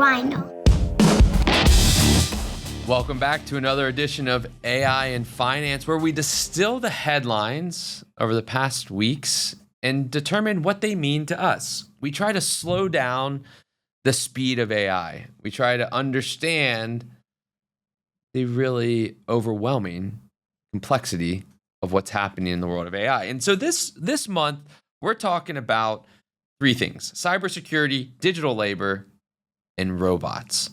Reiner. Welcome back to another edition of AI in Finance, where we distill the headlines over the past weeks and determine what they mean to us. We try to slow down the speed of AI. We try to understand the really overwhelming complexity of what's happening in the world of AI. And so this month, we're talking about three things: cybersecurity, digital labor, and robots.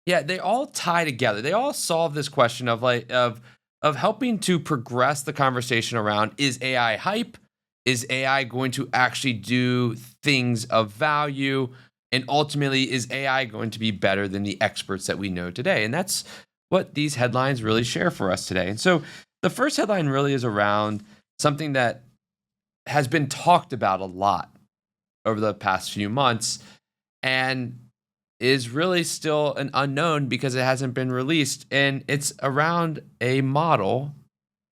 Yeah, they all tie together. They all solve this question of helping to progress the conversation around, is AI hype? Is AI going to actually do things of value? And ultimately, is AI going to be better than the experts that we know today? And that's what these headlines really share for us today. And so the first headline really is around something that has been talked about a lot over the past few months and is really still an unknown because it hasn't been released. And it's around a model,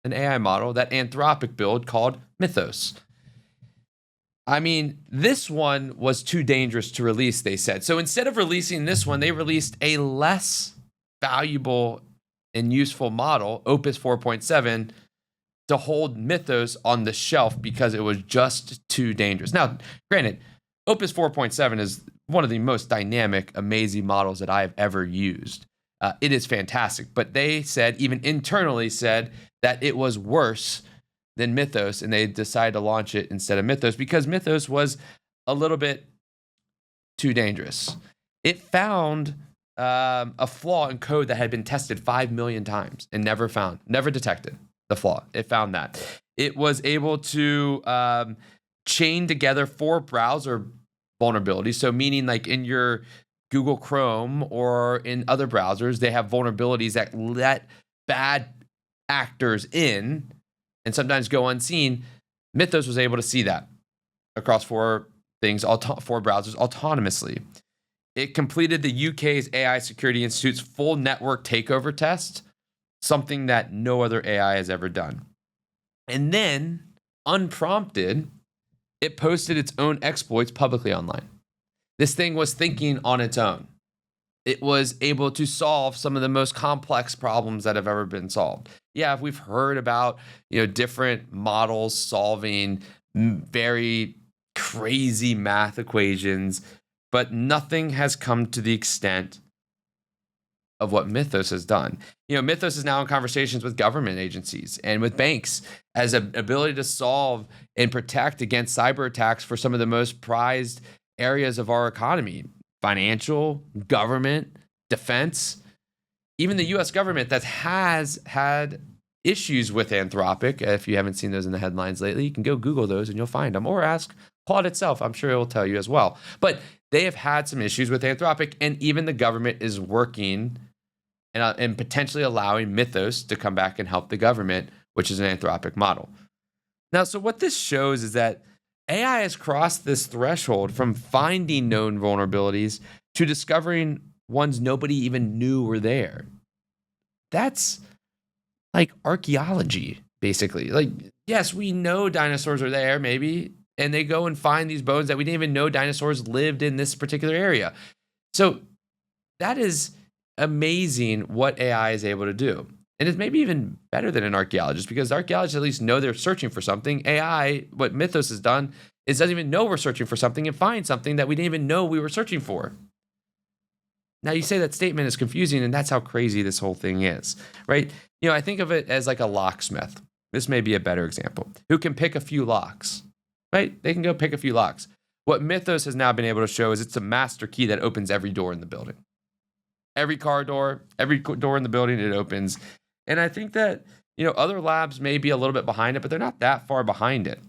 an AI model that Anthropic built called Mythos. I mean, this one was too dangerous to release, they said. So instead of releasing this one, they released a less valuable and useful model, Opus 4.7, to hold Mythos on the shelf because it was just too dangerous. Now, granted, Opus 4.7 is one of the most dynamic, amazing models that I have ever used. It is fantastic, but they said, even internally said, that it was worse than Mythos, and they decided to launch it instead of Mythos because Mythos was a little bit too dangerous. It found a flaw in code that had been tested 5 million times and never detected the flaw. It found that. It was able to chain together 4 browser vulnerabilities. So meaning like in your Google Chrome or in other browsers, they have vulnerabilities that let bad actors in and sometimes go unseen. Mythos was able to see that across 4 browsers autonomously. It completed the UK's AI Security Institute's full network takeover test, something that no other AI has ever done. And then, unprompted, it posted its own exploits publicly online. This thing was thinking on its own. It was able to solve some of the most complex problems that have ever been solved. Yeah, we've heard about, different models solving very crazy math equations, but nothing has come to the extent of what Mythos has done. Mythos is now in conversations with government agencies and with banks as an ability to solve and protect against cyber attacks for some of the most prized areas of our economy: financial, government, defense. Even the US government that has had issues with Anthropic. If you haven't seen those in the headlines lately, you can go Google those and you'll find them, or ask Claude itself. I'm sure it will tell you as well. But they have had some issues with Anthropic, and even the government is working and potentially allowing Mythos to come back and help the government, which is an Anthropic model. Now, so what this shows is that AI has crossed this threshold from finding known vulnerabilities to discovering ones nobody even knew were there. That's like archaeology, basically. Like, yes, we know dinosaurs are there, maybe, and they go and find these bones that we didn't even know dinosaurs lived in this particular area. So that is amazing what AI is able to do. And it's maybe even better than an archaeologist, because archaeologists at least know they're searching for something. AI, what Mythos has done, is doesn't even know we're searching for something and find something that we didn't even know we were searching for. Now, you say that statement is confusing, and that's how crazy this whole thing is, right? I think of it as like a locksmith. This may be a better example, who can pick a few locks, right? They can go pick a few locks. What Mythos has now been able to show is it's a master key that opens every door in the building. Every car door, every door in the building, it opens. And I think that, other labs may be a little bit behind it, but they're not that far behind it.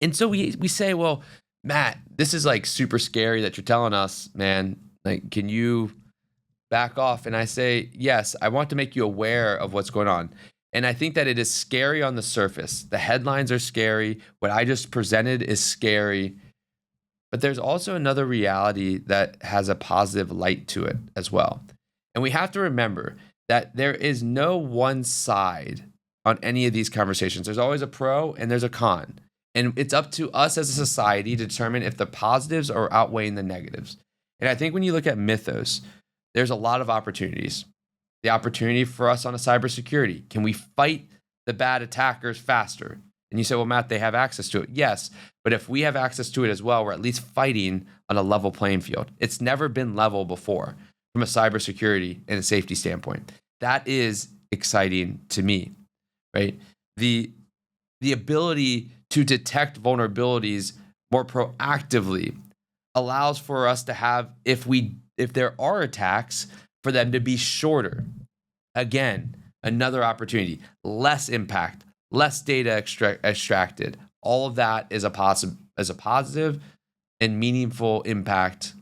And so we say, well, Matt, this is like super scary that you're telling us, man. Like, can you back off? And I say, yes, I want to make you aware of what's going on. And I think that it is scary on the surface. The headlines are scary. What I just presented is scary. But there's also another reality that has a positive light to it as well. And we have to remember that there is no one side on any of these conversations. There's always a pro and there's a con. And it's up to us as a society to determine if the positives are outweighing the negatives. And I think when you look at Mythos, there's a lot of opportunities. The opportunity for us on a cybersecurity. Can we fight the bad attackers faster? And you say, well, Matt, they have access to it. Yes, but if we have access to it as well, we're at least fighting on a level playing field. It's never been level before from a cybersecurity and a safety standpoint. That is exciting to me, right? The ability to detect vulnerabilities more proactively allows for us to have, if there are attacks, for them to be shorter. Again, another opportunity, less impact, less data extracted. All of that is a positive and meaningful impact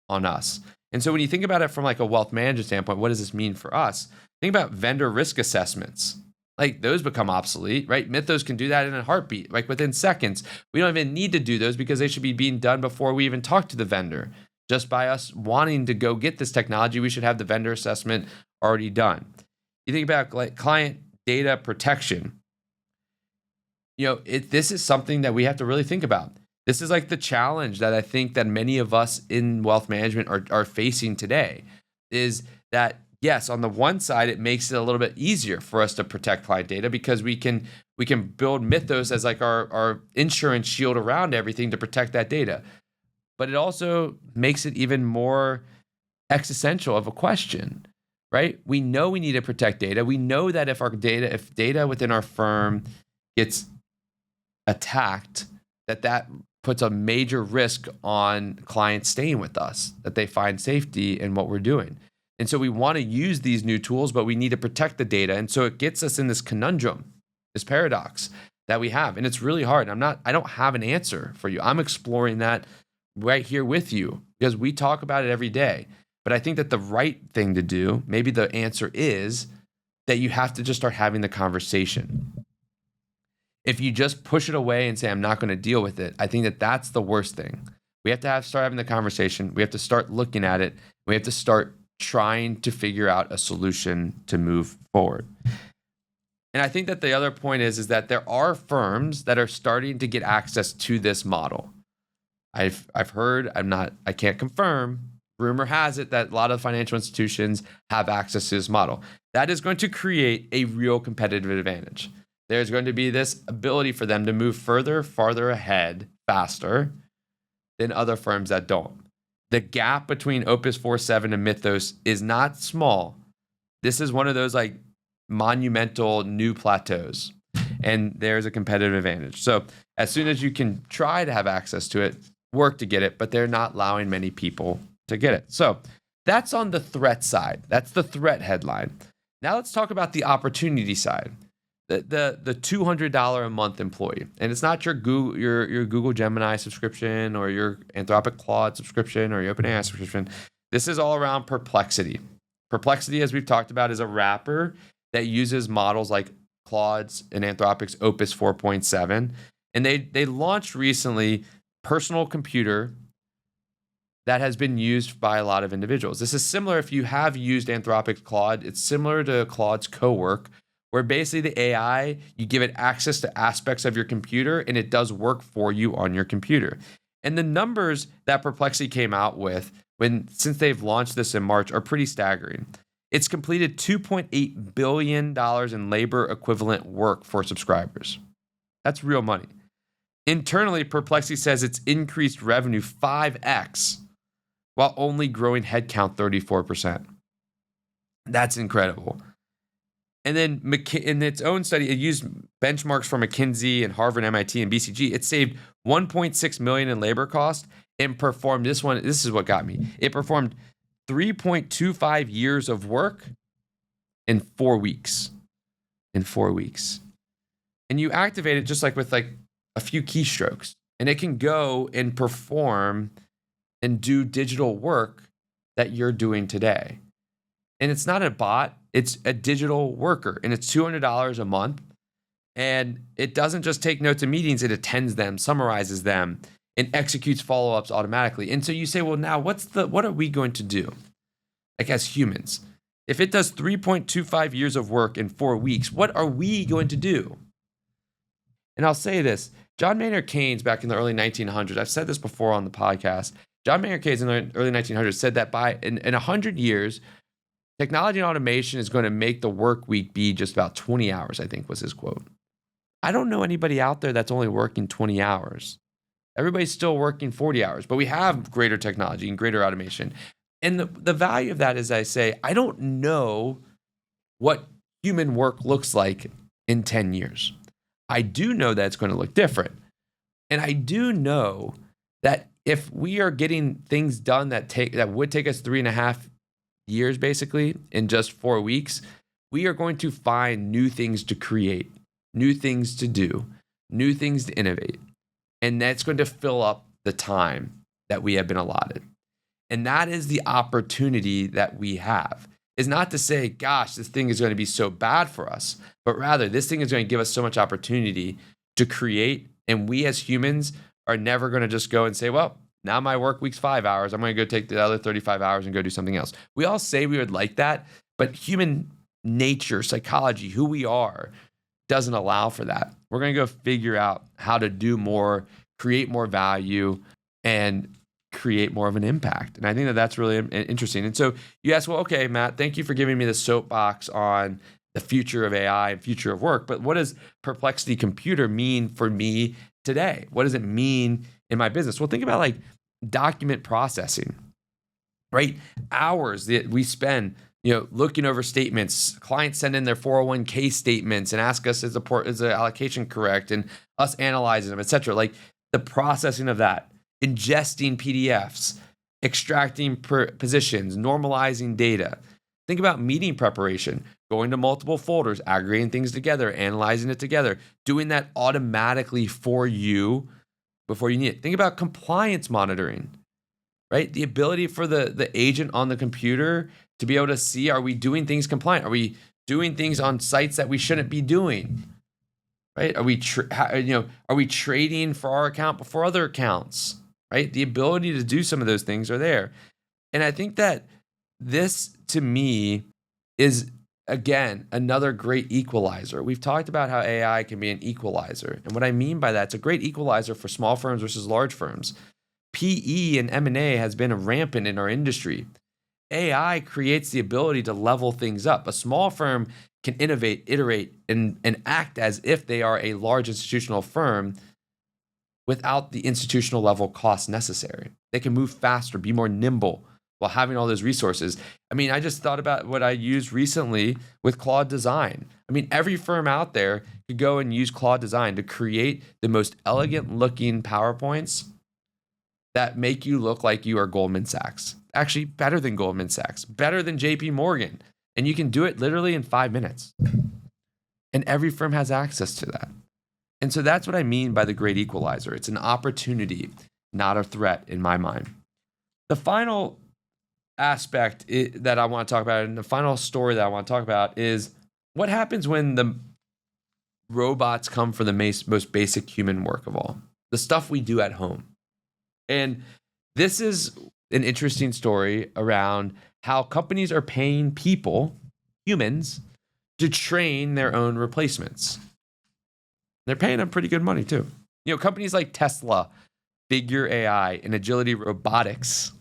on us. And so when you think about it from like a wealth management standpoint, what does this mean for us? Think about vendor risk assessments. Like those become obsolete, right? Mythos can do that in a heartbeat, like within seconds. We don't even need to do those because they should be being done before we even talk to the vendor. Just by us wanting to go get this technology, we should have the vendor assessment already done. You think about like client data protection. This is something that we have to really think about. This is like the challenge that I think that many of us in wealth management are facing today, is that yes, on the one side, it makes it a little bit easier for us to protect client data because we can build Mythos as like our insurance shield around everything to protect that data. But it also makes it even more existential of a question, right? We know we need to protect data. We know that if data within our firm gets attacked, that puts a major risk on clients staying with us, that they find safety in what we're doing. And so we want to use these new tools, but we need to protect the data. And so it gets us in this conundrum, this paradox that we have. And it's really hard. I don't have an answer for you. I'm exploring that right here with you because we talk about it every day. But I think that the right thing to do, maybe the answer is that you have to just start having the conversation. If you just push it away and say, I'm not going to deal with it, I think that that's the worst thing. We have to start having the conversation. We have to start looking at it. We have to start trying to figure out a solution to move forward. And I think that the other point is that there are firms that are starting to get access to this model. I've heard, I can't confirm, rumor has it that a lot of financial institutions have access to this model. That is going to create a real competitive advantage. There's going to be this ability for them to move farther ahead, faster than other firms that don't. The gap between Opus 4.7 and Mythos is not small. This is one of those like monumental new plateaus, and there's a competitive advantage. So as soon as you can try to have access to it, work to get it, but they're not allowing many people to get it. So that's on the threat side. That's the threat headline. Now let's talk about the opportunity side. The $200 a month employee, and it's not your Google Gemini subscription or your Anthropic Claude subscription or your OpenAI subscription. This is all around Perplexity. Perplexity, as we've talked about, is a wrapper that uses models like Claude's and Anthropic's Opus 4.7, and they launched recently personal computer that has been used by a lot of individuals. This is similar if you have used Anthropic's Claude. It's similar to Claude's Cowork, where basically the AI, you give it access to aspects of your computer and it does work for you on your computer. And the numbers that Perplexity came out with since they've launched this in March are pretty staggering. It's completed $2.8 billion in labor equivalent work for subscribers. That's real money. Internally, Perplexity says it's increased revenue 5x while only growing headcount 34%. That's incredible. And then in its own study, it used benchmarks from McKinsey and Harvard, MIT, and BCG. It saved $1.6 million in labor cost and performed this is what got me. It performed 3.25 years of work in 4 weeks. And you activate it just like with like a few keystrokes, and it can go and perform and do digital work that you're doing today. And it's not a bot, it's a digital worker, and it's $200 a month. And it doesn't just take notes of meetings, it attends them, summarizes them, and executes follow-ups automatically. And so you say, well, now what are we going to do? Like as humans, if it does 3.25 years of work in 4 weeks, what are we going to do? And I'll say this, John Maynard Keynes back in the early 1900s, I've said this before on the podcast, John Maynard Keynes in the early 1900s said that in 100 years, technology and automation is going to make the work week be just about 20 hours, I think was his quote. I don't know anybody out there that's only working 20 hours. Everybody's still working 40 hours, but we have greater technology and greater automation. And the value of that is, I say, I don't know what human work looks like in 10 years. I do know that it's going to look different. And I do know that if we are getting things done that would take us 3.5 years, basically, in just 4 weeks, we are going to find new things to create, new things to do, new things to innovate. And that's going to fill up the time that we have been allotted. And that is the opportunity that we have. Is not to say, gosh, this thing is going to be so bad for us, but rather this thing is going to give us so much opportunity to create. And we as humans are never going to just go and say, well, now my work week's 5 hours. I'm going to go take the other 35 hours and go do something else. We all say we would like that, but human nature, psychology, who we are, doesn't allow for that. We're going to go figure out how to do more, create more value, and create more of an impact. And I think that that's really interesting. And so you ask, well, okay, Matt, thank you for giving me the soapbox on the future of AI and future of work. But what does Perplexity Computer mean for me today? What does it mean in my business? Well, think about like document processing, right? Hours that we spend, looking over statements. Clients send in their 401k statements and ask us, is the allocation correct? And us analyzing them, et cetera. Like the processing of that, ingesting PDFs, extracting positions, normalizing data. Think about meeting preparation, going to multiple folders, aggregating things together, analyzing it together, doing that automatically for you before you need it. Think about compliance monitoring, right? The ability for the agent on the computer to be able to see, are we doing things compliant? Are we doing things on sites that we shouldn't be doing? Right? Are we trading for our account before other accounts? Right? The ability to do some of those things are there. And I think that this, to me, is, again, another great equalizer. We've talked about how AI can be an equalizer. And what I mean by that, it's a great equalizer for small firms versus large firms. PE and M&A has been rampant in our industry. AI creates the ability to level things up. A small firm can innovate, iterate, and act as if they are a large institutional firm without the institutional level costs necessary. They can move faster, be more nimble while having all those resources. I mean, I just thought about what I used recently with Claude Design. I mean, every firm out there could go and use Claude Design to create the most elegant looking PowerPoints that make you look like you are Goldman Sachs. Actually, better than Goldman Sachs, better than JP Morgan. And you can do it literally in 5 minutes. And every firm has access to that. And so that's what I mean by the great equalizer. It's an opportunity, not a threat in my mind. The final aspect that I want to talk about, and the final story that I want to talk about, is what happens when the robots come for the most basic human work of all, the stuff we do at home. And this is an interesting story around how companies are paying people, humans, to train their own replacements. They're paying them pretty good money too. Companies like Tesla, Figure AI, and Agility Robotics,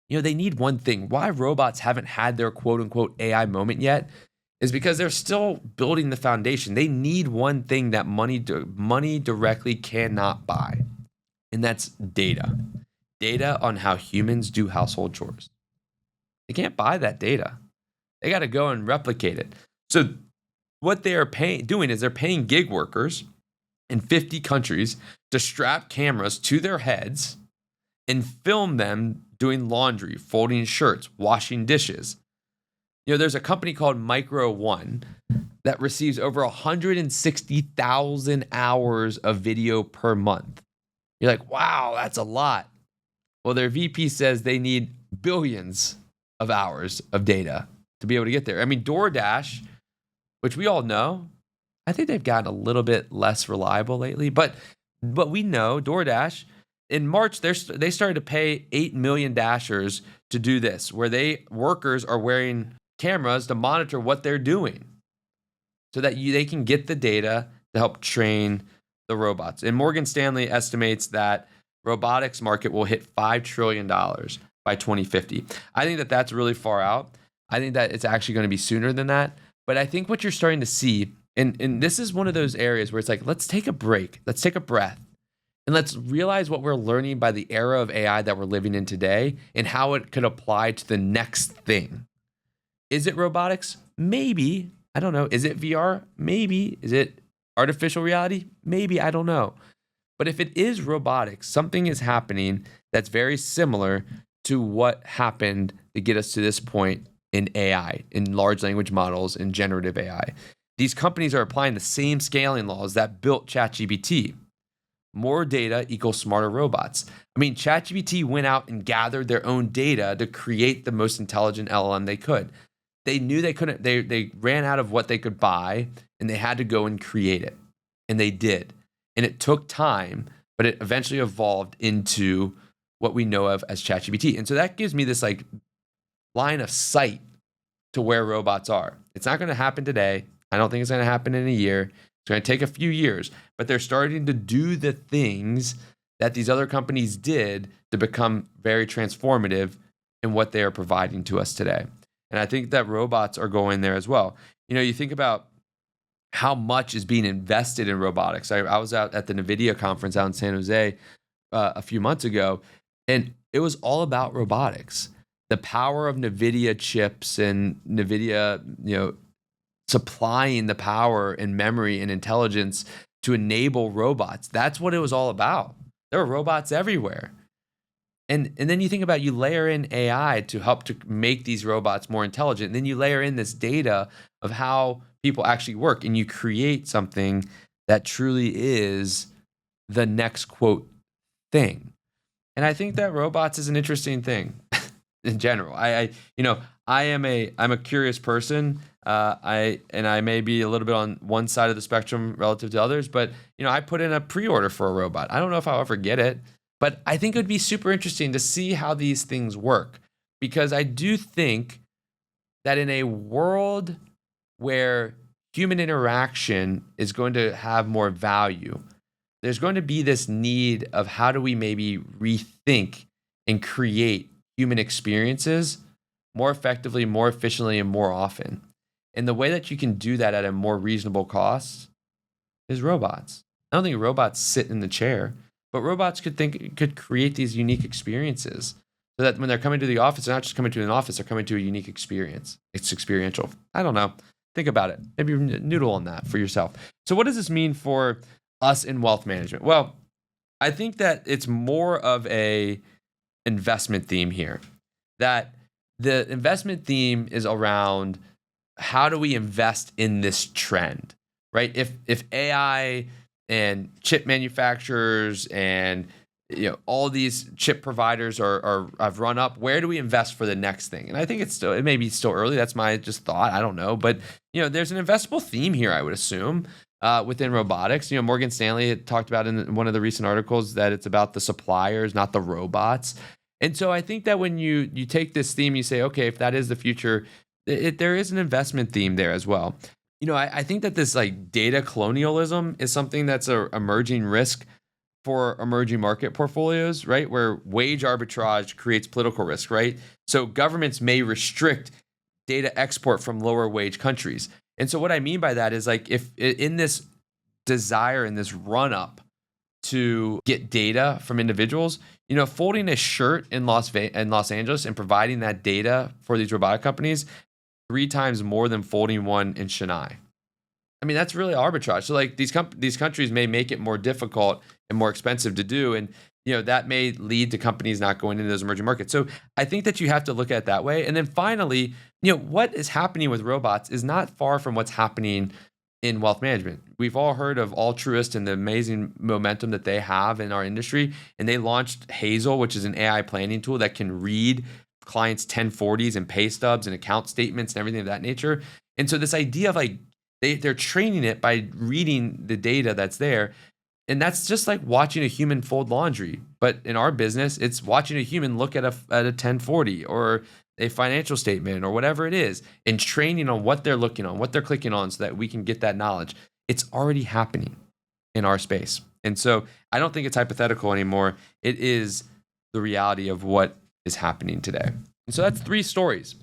they need one thing. Why robots haven't had their quote unquote AI moment yet is because they're still building the foundation. They need one thing that money directly cannot buy. And that's data. Data on how humans do household chores. They can't buy that data. They got to go and replicate it. So what they are doing is they're paying gig workers in 50 countries to strap cameras to their heads and film them doing laundry, folding shirts, washing dishes. There's a company called Micro One that receives over 160,000 hours of video per month. You're like, wow, that's a lot. Well, their VP says they need billions of hours of data to be able to get there. I mean, DoorDash, which we all know, I think they've gotten a little bit less reliable lately, but we know DoorDash, in March, they started to pay 8 million Dashers to do this, where workers are wearing cameras to monitor what they're doing so that they can get the data to help train the robots. And Morgan Stanley estimates that robotics market will hit $5 trillion by 2050. I think that that's really far out. I think that it's actually going to be sooner than that. But I think what you're starting to see, and this is one of those areas where it's like, let's take a break, let's take a breath, and let's realize what we're learning by the era of AI that we're living in today and how it could apply to the next thing. Is it robotics? Maybe. I don't know. Is it VR? Maybe. Is it artificial reality? Maybe. I don't know. But if it is robotics, something is happening that's very similar to what happened to get us to this point in AI, in large language models, in generative AI. These companies are applying the same scaling laws that built ChatGPT. More data equals smarter robots. I mean, ChatGPT went out and gathered their own data to create the most intelligent LLM they could. They knew they couldn't, they ran out of what they could buy, and they had to go and create it. And they did. And it took time, but it eventually evolved into what we know of as ChatGPT. And so that gives me this like line of sight to where robots are. It's not going to happen today. I don't think it's going to happen in a year. It's going to take a few years, but they're starting to do the things that these other companies did to become very transformative in what they are providing to us today. And I think that robots are going there as well. You know, you think about how much is being invested in robotics. I was out at the NVIDIA conference out in San Jose a few months ago, and it was all about robotics. The power of NVIDIA chips and NVIDIA, supplying the power and memory and intelligence to enable robots. That's what it was all about. There were robots everywhere. And then you think about, you layer in AI to help to make these robots more intelligent. And then you layer in this data of how people actually work, and you create something that truly is the next quote thing. And I think that robots is an interesting thing in general. I'm a curious person. I may be a little bit on one side of the spectrum relative to others, but I put in a pre-order for a robot. I don't know if I'll ever get it, but I think it would be super interesting to see how these things work, because I do think that in a world where human interaction is going to have more value, there's going to be this need of how do we maybe rethink and create human experiences more effectively, more efficiently, and more often. And the way that you can do that at a more reasonable cost is robots. I don't think robots sit in the chair, but robots could create these unique experiences so that when they're coming to the office, they're not just coming to an office, they're coming to a unique experience. It's experiential. I don't know. Think about it. Maybe noodle on that for yourself. So what does this mean for us in wealth management? Well, I think that it's more of a investment theme here. That the investment theme is around how do we invest in this trend, right? If AI and chip manufacturers and all these chip providers have run up, where do we invest for the next thing? And I think it may be still early. That's my just thought. I don't know, but there's an investable theme here, I would assume, within robotics. Morgan Stanley had talked about in one of the recent articles that it's about the suppliers, not the robots. And so I think that when you take this theme, you say, okay, if that is the future, there is an investment theme there as well. I think that this like data colonialism is something that's an emerging risk for emerging market portfolios, right? Where wage arbitrage creates political risk, right? So governments may restrict data export from lower wage countries. And so what I mean by that is like if in this desire, in this run up to get data from individuals, folding a shirt in Los Angeles and providing that data for these robotic companies 3 times more than folding one in Chennai. I mean, that's really arbitrage. So like these countries may make it more difficult and more expensive to do. And, that may lead to companies not going into those emerging markets. So I think that you have to look at it that way. And then finally, what is happening with robots is not far from what's happening in wealth management. We've all heard of Altruist and the amazing momentum that they have in our industry. And they launched Hazel, which is an AI planning tool that can read clients' 1040s and pay stubs and account statements and everything of that nature. And so this idea of like, they're training it by reading the data that's there. And that's just like watching a human fold laundry. But in our business, it's watching a human look at a 1040 or a financial statement or whatever it is, and training on what they're looking on, what they're clicking on so that we can get that knowledge. It's already happening in our space. And so I don't think it's hypothetical anymore. It is the reality of what is happening today. And so that's 3 stories.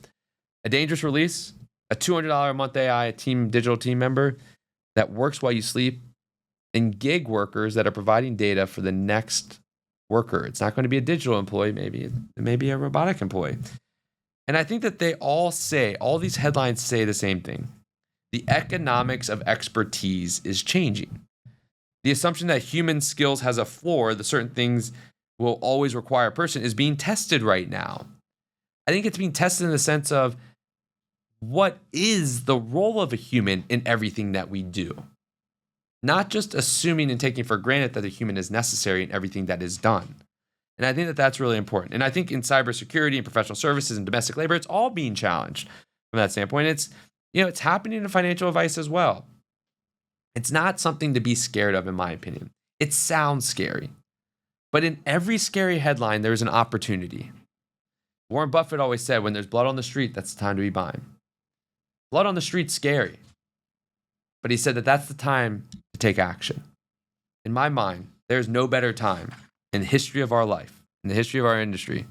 A dangerous release, a $200 a month AI digital team member that works while you sleep, and gig workers that are providing data for the next worker. It's not going to be a digital employee, maybe it may be a robotic employee. And I think that all these headlines say the same thing. The economics of expertise is changing. The assumption that human skills has a floor, the certain things will always require a person, is being tested right now. I think it's being tested in the sense of what is the role of a human in everything that we do? Not just assuming and taking for granted that the human is necessary in everything that is done. And I think that that's really important. And I think in cybersecurity and professional services and domestic labor, it's all being challenged from that standpoint. It's happening in financial advice as well. It's not something to be scared of, in my opinion. It sounds scary. But in every scary headline, there's an opportunity. Warren Buffett always said, when there's blood on the street, that's the time to be buying. Blood on the street's scary. But he said that that's the time to take action. In my mind, there's no better time in the history of our life, in the history of our industry, to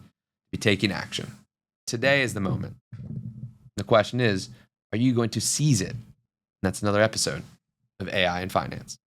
be taking action. Today is the moment. The question is, are you going to seize it? And that's another episode of AI in Finance.